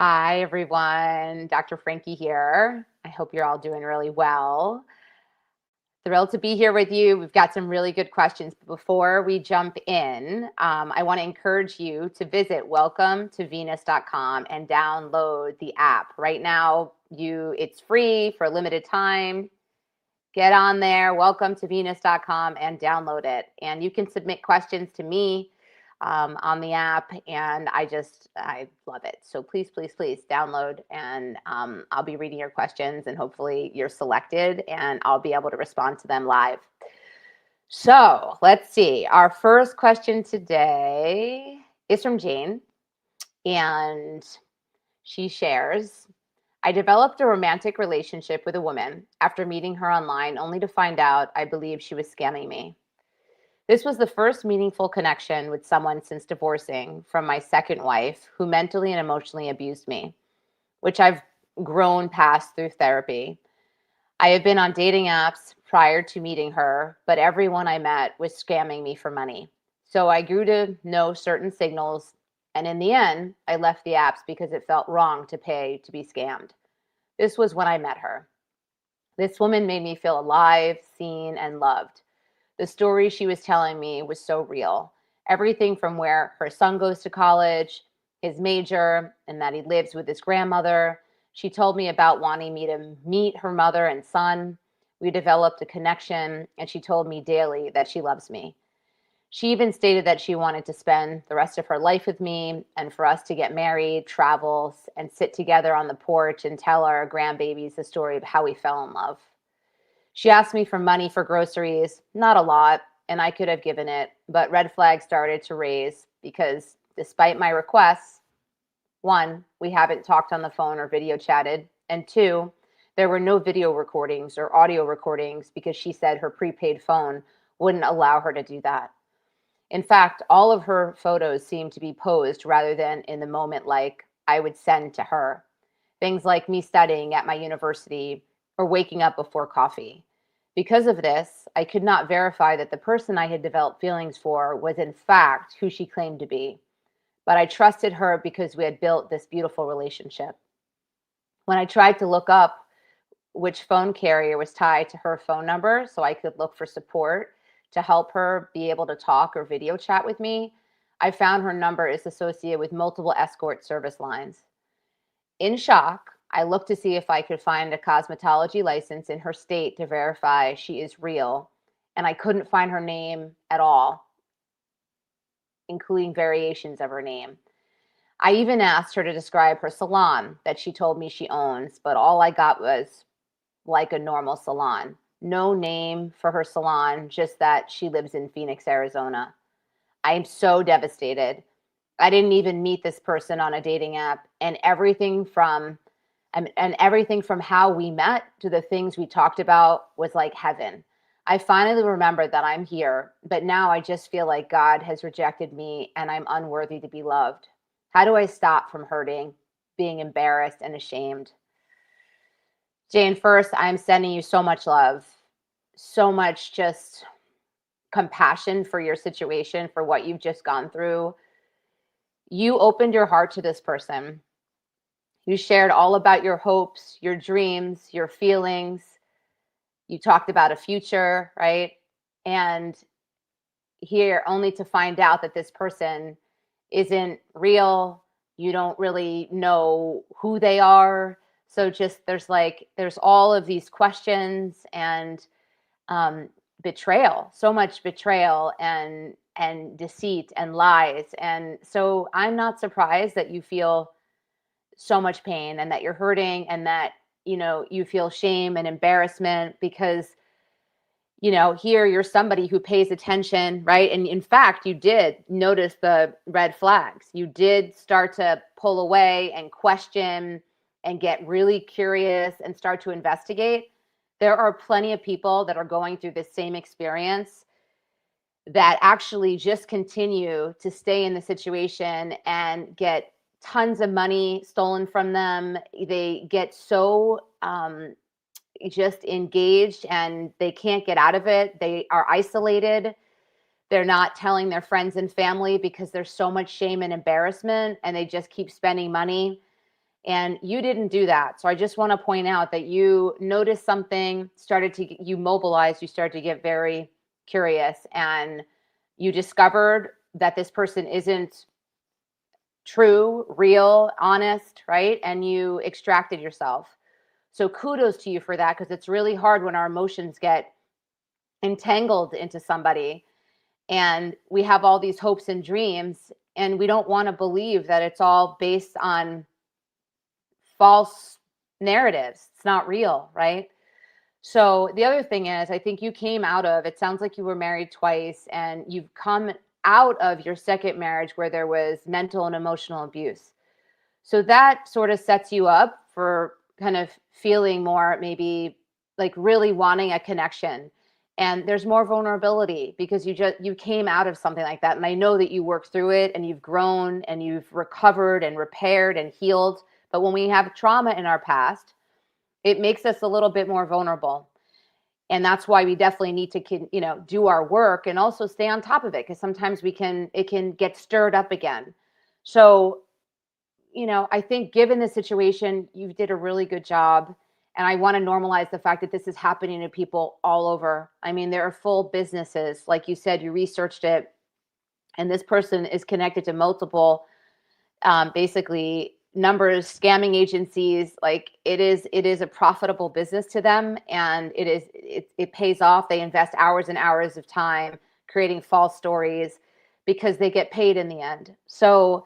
Hi, everyone. Dr. Frankie here. I hope you're all doing really well. Thrilled to be here with you. We've got some really good questions. But before we jump in, I want to encourage you to visit welcometovenus.com and download the app. Right now, it's free for a limited time. Get on there, welcometovenus.com, and download it. And you can submit questions to me on the app, and I love it. So please, please, please download, and I'll be reading your questions, and hopefully you're selected, and I'll be able to respond to them live. So let's see. Our first question today is from Jane, and she shares, I developed a romantic relationship with a woman after meeting her online, only to find out I believed she was scamming me. This was the first meaningful connection with someone since divorcing from my second wife, who mentally and emotionally abused me, which I've grown past through therapy. I have been on dating apps prior to meeting her, but everyone I met was scamming me for money. So I grew to know certain signals, and in the end, I left the apps because it felt wrong to pay to be scammed. This was when I met her. This woman made me feel alive, seen, and loved. The story she was telling me was so real. Everything from where her son goes to college, his major, and that he lives with his grandmother. She told me about wanting me to meet her mother and son. We developed a connection, and she told me daily that she loves me. She even stated that she wanted to spend the rest of her life with me and for us to get married, travel, and sit together on the porch and tell our grandbabies the story of how we fell in love. She asked me for money for groceries, not a lot, and I could have given it, but red flags started to raise because despite my requests, one, we haven't talked on the phone or video chatted, and two, there were no video recordings or audio recordings because she said her prepaid phone wouldn't allow her to do that. In fact, all of her photos seemed to be posed rather than in the moment like I would send to her. Things like me studying at my university or waking up before coffee. Because of this, I could not verify that the person I had developed feelings for was in fact who she claimed to be. But I trusted her because we had built this beautiful relationship. When I tried to look up which phone carrier was tied to her phone number so I could look for support to help her be able to talk or video chat with me, I found her number is associated with multiple escort service lines. In shock, I looked to see if I could find a cosmetology license in her state to verify she is real, and I couldn't find her name at all, including variations of her name. I even asked her to describe her salon that she told me she owns, but all I got was like a normal salon. No name for her salon, just that she lives in Phoenix, Arizona. I am so devastated. I didn't even meet this person on a dating app, and everything from how we met to the things we talked about was like heaven. I finally remembered that I'm here, but now I just feel like God has rejected me and I'm unworthy to be loved. How do I stop from hurting, being embarrassed and ashamed? Jane, first, I'm sending you so much love, so much just compassion for your situation, for what you've just gone through. You opened your heart to this person. You shared all about your hopes, your dreams, your feelings. You talked about a future, right? And here only to find out that this person isn't real. You don't really know who they are. So just there's all of these questions and betrayal, so much betrayal and deceit and lies. And so I'm not surprised that you feel so much pain and that you're hurting and that you feel shame and embarrassment because here you're somebody who pays attention, right? And in fact, you did notice the red flags. You did start to pull away and question and get really curious and start to investigate. There are plenty of people that are going through this same experience that actually just continue to stay in the situation and get tons of money stolen from them. They get so just engaged and they can't get out of it. They are isolated. They're not telling their friends and family because there's so much shame and embarrassment, and they just keep spending money. And you didn't do that. So I just want to point out that you noticed something, you mobilized, you started to get very curious, and you discovered that this person isn't true, real, honest, right? And you extracted yourself. So kudos to you for that, because it's really hard when our emotions get entangled into somebody and we have all these hopes and dreams, and we don't want to believe that it's all based on false narratives. It's not real, right? So the other thing is, I think you came out of, it sounds like you were married twice, and you've come out of your second marriage where there was mental and emotional abuse. So that sort of sets you up for kind of feeling more, maybe like really wanting a connection. And there's more vulnerability because you came out of something like that. And I know that you worked through it and you've grown and you've recovered and repaired and healed. But when we have trauma in our past, it makes us a little bit more vulnerable. And that's why we definitely need to, do our work and also stay on top of it, because sometimes it can get stirred up again. So, I think given the situation, you did a really good job. And I want to normalize the fact that this is happening to people all over. I mean, there are full businesses. Like you said, you researched it, and this person is connected to multiple, basically numbers, scamming agencies. Like it is a profitable business to them, and it pays off. They invest hours and hours of time creating false stories because they get paid in the end. So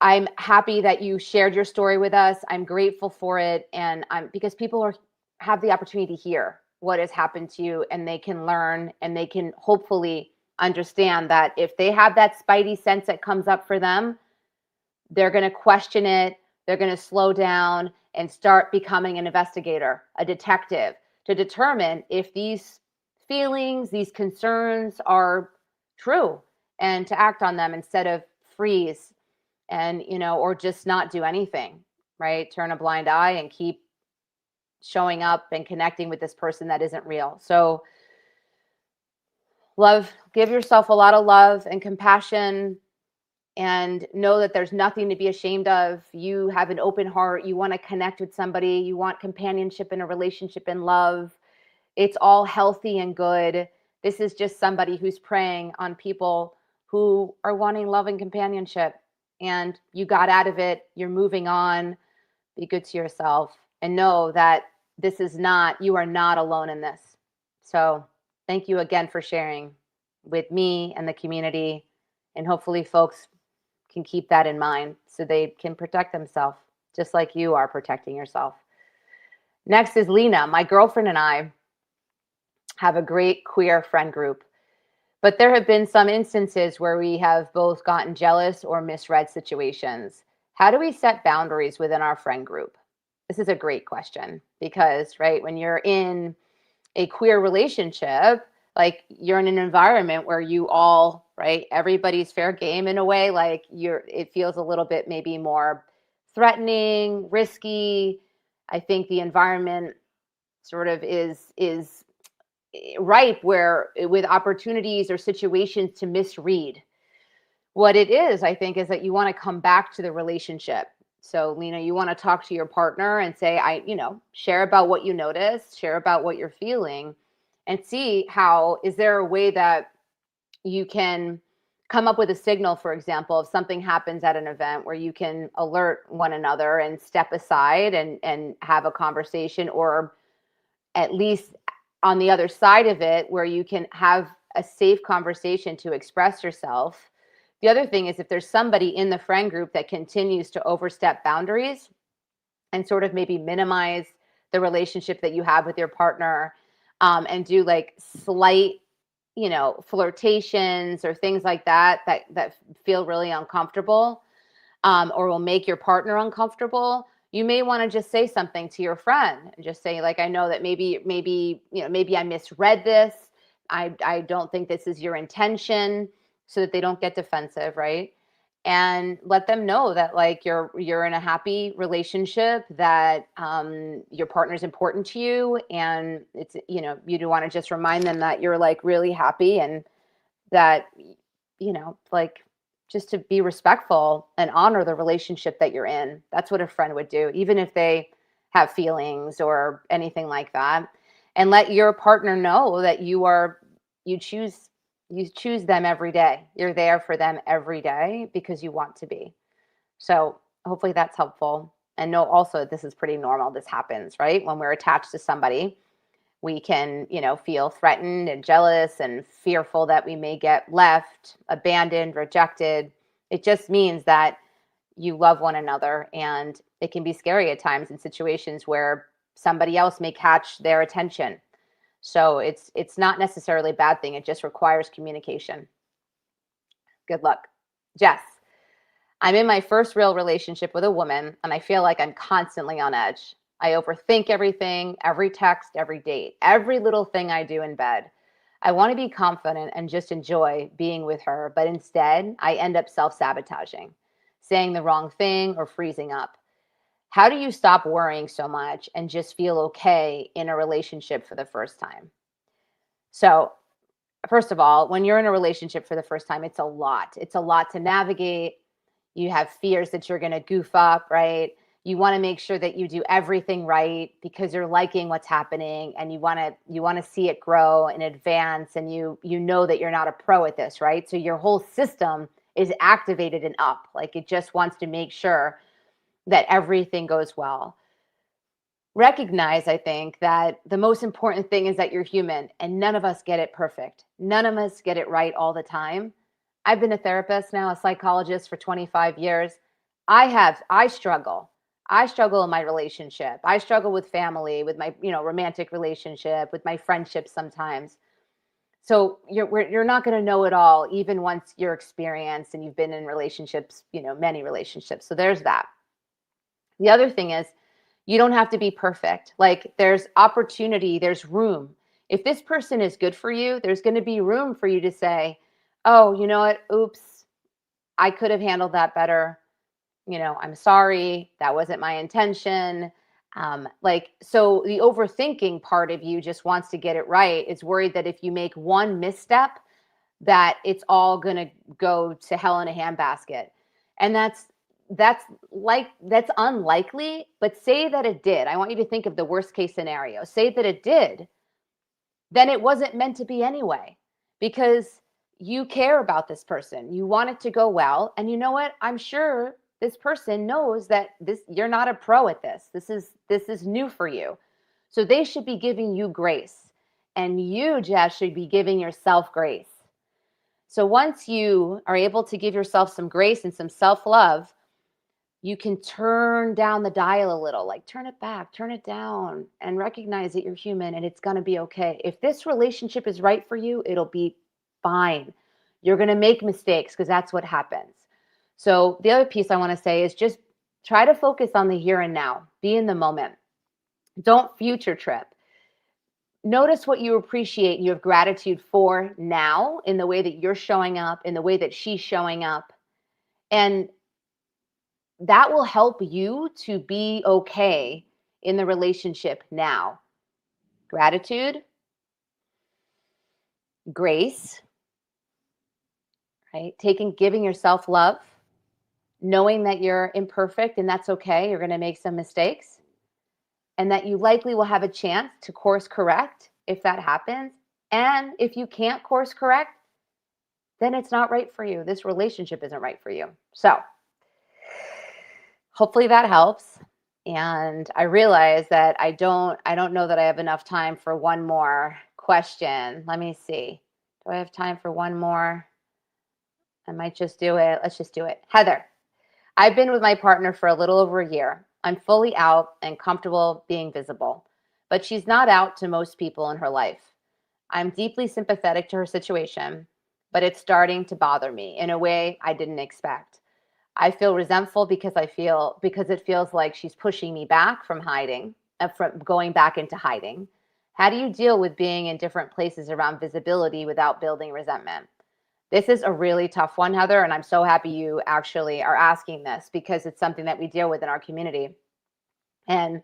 I'm happy that you shared your story with us. I'm grateful for it. And because people have the opportunity to hear what has happened to you, and they can learn, and they can hopefully understand that if they have that spidey sense that comes up for them, they're going to question it. They're going to slow down and start becoming an investigator, a detective, to determine if these feelings, these concerns are true, and to act on them instead of freeze and, or just not do anything, right? Turn a blind eye and keep showing up and connecting with this person that isn't real. So give yourself a lot of love and compassion, and know that there's nothing to be ashamed of. You have an open heart. You want to connect with somebody. You want companionship in a relationship and love. It's all healthy and good. This is just somebody who's preying on people who are wanting love and companionship. And you got out of it. You're moving on. Be good to yourself and know that you are not alone in this. So thank you again for sharing with me and the community. And hopefully folks can keep that in mind so they can protect themselves just like you are protecting yourself. Next is Lena. My girlfriend and I have a great queer friend group, but there have been some instances where we have both gotten jealous or misread situations. How do we set boundaries within our friend group? This is a great question because, right, when you're in a queer relationship, like you're in an environment where you all, right, everybody's fair game in a way, like it feels a little bit maybe more threatening, risky. I think the environment sort of is ripe with opportunities or situations to misread. What it is, I think, is that you want to come back to the relationship. So, Lena, you want to talk to your partner and say, share about what you noticed, share about what you're feeling, and see is there a way that you can come up with a signal, for example, if something happens at an event where you can alert one another and step aside and have a conversation, or at least on the other side of it where you can have a safe conversation to express yourself. The other thing is, if there's somebody in the friend group that continues to overstep boundaries and sort of maybe minimize the relationship that you have with your partner, and do like slight, flirtations or things like that feel really uncomfortable, or will make your partner uncomfortable, you may want to just say something to your friend and just say, like, I know that maybe I misread this. I don't think this is your intention, so that they don't get defensive, right? And let them know that, like, you're in a happy relationship, that your partner's important to you, and it's, you do want to just remind them that you're like really happy, and that, like, just to be respectful and honor the relationship that you're in. That's what a friend would do, even if they have feelings or anything like that. And let your partner know that you choose you choose them every day. You're there for them every day because you want to be. So hopefully that's helpful. And know also this is pretty normal. This happens, right? When we're attached to somebody, we can, feel threatened and jealous and fearful that we may get left, abandoned, rejected. It just means that you love one another, and it can be scary at times in situations where somebody else may catch their attention. So it's not necessarily a bad thing. It just requires communication. Good luck. Jess, I'm in my first real relationship with a woman, and I feel like I'm constantly on edge. I overthink everything, every text, every date, every little thing I do in bed. I want to be confident and just enjoy being with her, but instead, I end up self-sabotaging, saying the wrong thing or freezing up. How do you stop worrying so much and just feel okay in a relationship for the first time? So, first of all, when you're in a relationship for the first time, it's a lot. It's a lot to navigate. You have fears that you're going to goof up, right? You want to make sure that you do everything right because you're liking what's happening, and you want to see it grow and advance, and you know that you're not a pro at this, right? So your whole system is activated and up. Like, it just wants to make sure that everything goes well. Recognize, I think, that the most important thing is that you're human, and none of us get it perfect. None of us get it right all the time. I've been a therapist now, a psychologist for 25 years. I struggle. I struggle in my relationship. I struggle with family, with my, romantic relationship, with my friendships sometimes. So you're not going to know it all, even once you're experienced and you've been in relationships, many relationships. So there's that. The other thing is, you don't have to be perfect. Like, there's opportunity, there's room. If this person is good for you, there's going to be room for you to say, oh, you know what? Oops, I could have handled that better. I'm sorry. That wasn't my intention. So the overthinking part of you just wants to get it right. It's worried that if you make one misstep, that it's all going to go to hell in a handbasket. And that's unlikely, but say that it did. I want you to think of the worst case scenario. Say that it did, then it wasn't meant to be anyway, because you care about this person. You want it to go well. And you know what? I'm sure this person knows that you're not a pro at this. This is new for you. So they should be giving you grace. And you, Jess, should be giving yourself grace. So once you are able to give yourself some grace and some self-love, you can turn down the dial a little, like turn it back, turn it down, and recognize that you're human and it's going to be okay. If this relationship is right for you, it'll be fine. You're going to make mistakes because that's what happens. So the other piece I want to say is just try to focus on the here and now. Be in the moment. Don't future trip. Notice what you appreciate and you have gratitude for now, in the way that you're showing up, in the way that she's showing up. And that will help you to be okay in the relationship now. Gratitude, grace, right? Giving yourself love, knowing that you're imperfect and that's okay. You're going to make some mistakes, and that you likely will have a chance to course correct if that happens. And if you can't course correct, then it's not right for you. This relationship isn't right for you. So hopefully that helps. And I realize that I don't know that I have enough time for one more question. Let me see. Do I have time for one more? I might just do it. Let's just do it. Heather, I've been with my partner for a little over a year. I'm fully out and comfortable being visible, but she's not out to most people in her life. I'm deeply sympathetic to her situation, but it's starting to bother me in a way I didn't expect. I feel resentful because it feels like she's pushing me back from going back into hiding. How do you deal with being in different places around visibility without building resentment? This is a really tough one, Heather, and I'm so happy you actually are asking this, because it's something that we deal with in our community. And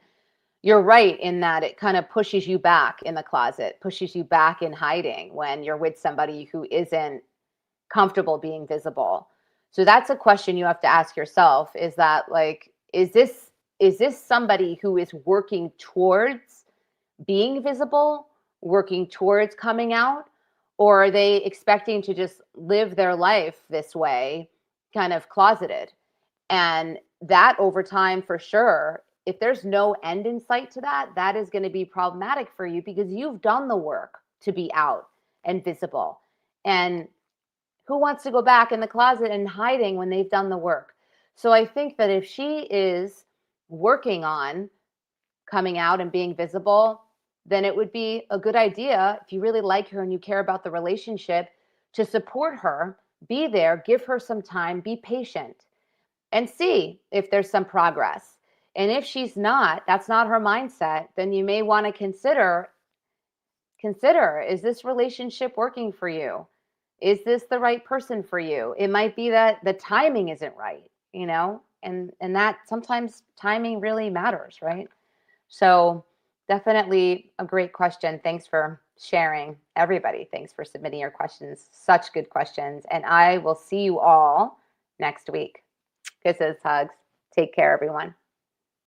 you're right in that it kind of pushes you back in the closet, pushes you back in hiding when you're with somebody who isn't comfortable being visible. So that's a question you have to ask yourself, is that like, is this somebody who is working towards being visible, working towards coming out, or are they expecting to just live their life this way, kind of closeted? And that over time, for sure, if there's no end in sight to that, that is going to be problematic for you because you've done the work to be out and visible. And who wants to go back in the closet and hiding when they've done the work? So I think that if she is working on coming out and being visible, then it would be a good idea, if you really like her and you care about the relationship, to support her, be there, give her some time, be patient, and see if there's some progress. And if she's not, that's not her mindset, then you may want to consider, is this relationship working for you? Is this the right person for you? It might be that the timing isn't right, and that sometimes timing really matters, right? So definitely a great question. Thanks for sharing, everybody. Thanks for submitting your questions. Such good questions. And I will see you all next week. Kisses, hugs. Take care, everyone.